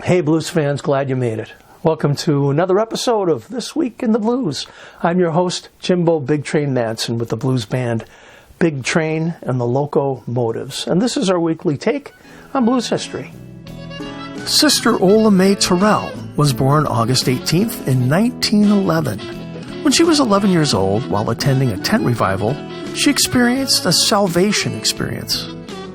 Hey blues fans, glad you made it. Welcome to another episode of This Week in the Blues. I'm your host, Jimbo Big Train Madsen with the blues band Big Train and the Locomotives. And this is our weekly take on blues history. Sister Ola May Terrell was born August 18th in 1911. When she was 11 years old, while attending a tent revival, she experienced a salvation experience.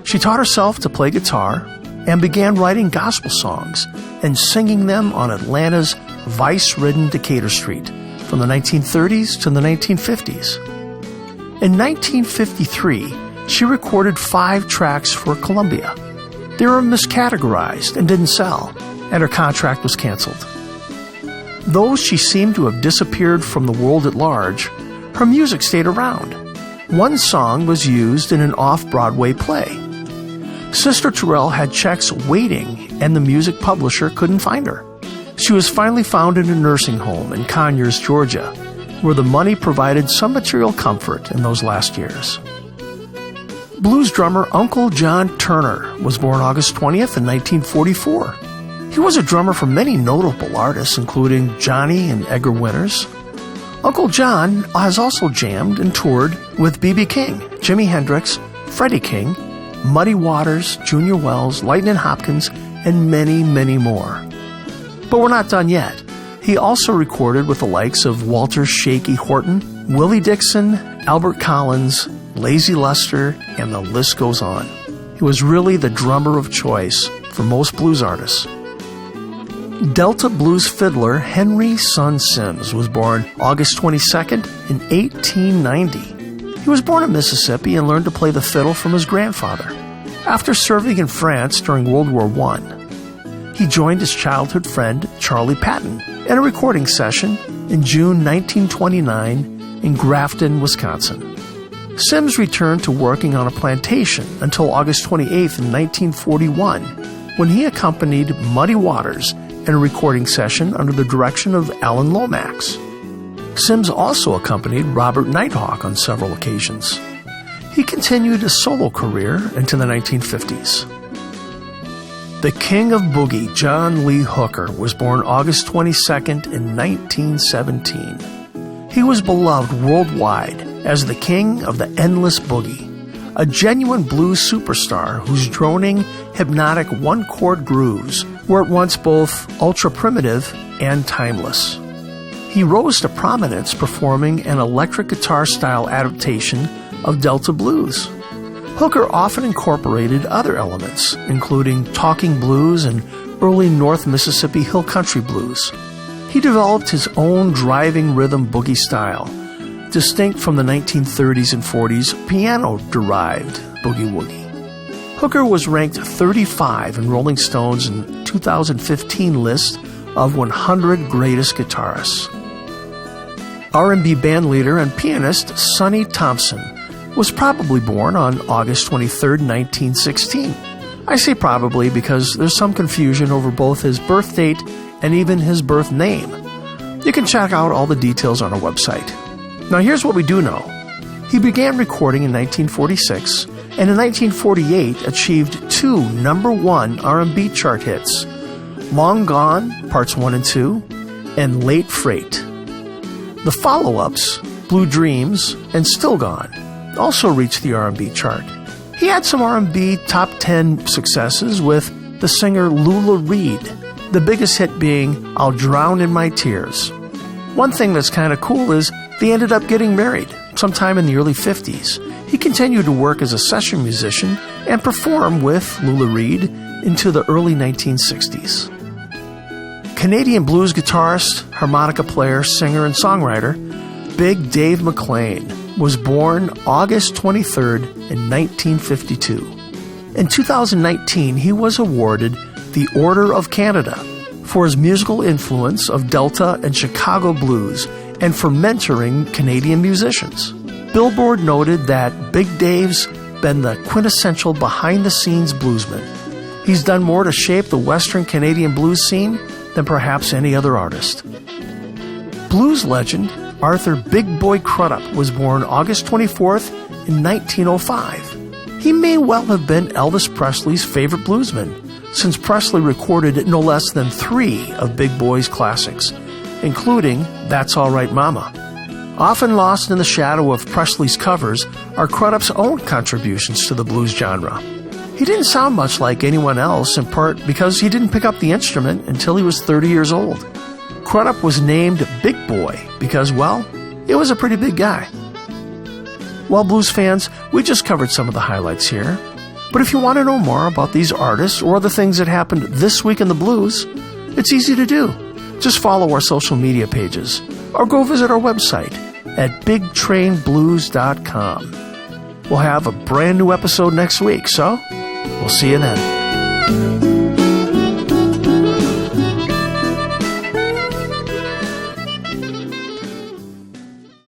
She taught herself to play guitar and began writing gospel songs and singing them on Atlanta's vice-ridden Decatur Street from the 1930s to the 1950s. In 1953, she recorded 5 tracks for Columbia. They were miscategorized and didn't sell, and her contract was canceled. Though she seemed to have disappeared from the world at large, her music stayed around. One song was used in an off-Broadway play. Sister Terrell had checks waiting, and the music publisher couldn't find her. She was finally found in a nursing home in Conyers, Georgia, where the money provided some material comfort in those last years. Blues drummer Uncle John Turner was born August 20th in 1944. He was a drummer for many notable artists, including Johnny and Edgar Winters. Uncle John has also jammed and toured with B.B. King, Jimi Hendrix, Freddie King, Muddy Waters, Junior Wells, Lightnin' Hopkins, and many, many more. But we're not done yet. He also recorded with the likes of Walter Shaky Horton, Willie Dixon, Albert Collins, Lazy Lester, and the list goes on. He was really the drummer of choice for most blues artists. Delta blues fiddler Henry Son Sims was born August 22nd in 1890. He was born in Mississippi and learned to play the fiddle from his grandfather. After serving in France during World War I, he joined his childhood friend Charlie Patton at a recording session in June 1929 in Grafton, Wisconsin. Sims returned to working on a plantation until August 28th in 1941, when he accompanied Muddy Waters in a recording session under the direction of Alan Lomax. Sims also accompanied Robert Nighthawk on several occasions. He continued a solo career into the 1950s. The King of Boogie, John Lee Hooker, was born August 22nd in 1917. He was beloved worldwide as the King of the Endless Boogie, a genuine blues superstar whose droning, hypnotic one-chord grooves were at once both ultra-primitive and timeless. He rose to prominence performing an electric guitar-style adaptation of Delta blues. Hooker often incorporated other elements, including talking blues and early North Mississippi hill country blues. He developed his own driving rhythm boogie style, distinct from the 1930s and 40s piano-derived boogie-woogie. Hooker was ranked 35 in Rolling Stone's 2015 list of 100 greatest guitarists. R&B bandleader and pianist Sonny Thompson was probably born on August 23, 1916. I say probably because there's some confusion over both his birth date and even his birth name. You can check out all the details on our website. Now here's what we do know. He began recording in 1946 and in 1948 achieved 2 number 1 R&B chart hits, Long Gone, Parts 1 and 2, and Late Freight. The follow-ups, Blue Dreams and Still Gone, also reached the R&B chart. He had some R&B top 10 successes with the singer Lula Reed, the biggest hit being I'll Drown in My Tears. One thing that's kind of cool is they ended up getting married sometime in the early 50s. He continued to work as a session musician and perform with Lula Reed into the early 1960s. Canadian blues guitarist, harmonica player, singer, and songwriter Big Dave McLean was born August 23rd in 1952. In 2019, he was awarded the Order of Canada for his musical influence of Delta and Chicago blues and for mentoring Canadian musicians. Billboard noted that Big Dave's been the quintessential behind-the-scenes bluesman. He's done more to shape the Western Canadian blues scene than perhaps any other artist. Blues legend Arthur Big Boy Crudup was born August 24th in 1905. He may well have been Elvis Presley's favorite bluesman, since Presley recorded no less than 3 of Big Boy's classics, including That's All Right Mama. Often lost in the shadow of Presley's covers are Crudup's own contributions to the blues genre. He didn't sound much like anyone else, in part because he didn't pick up the instrument until he was 30 years old. Crudup was named Big Boy because, well, it was a pretty big guy. Well, blues fans, we just covered some of the highlights here. But if you want to know more about these artists or the things that happened this week in the blues, it's easy to do. Just follow our social media pages or go visit our website at bigtrainblues.com. We'll have a brand new episode next week, so we'll see you then.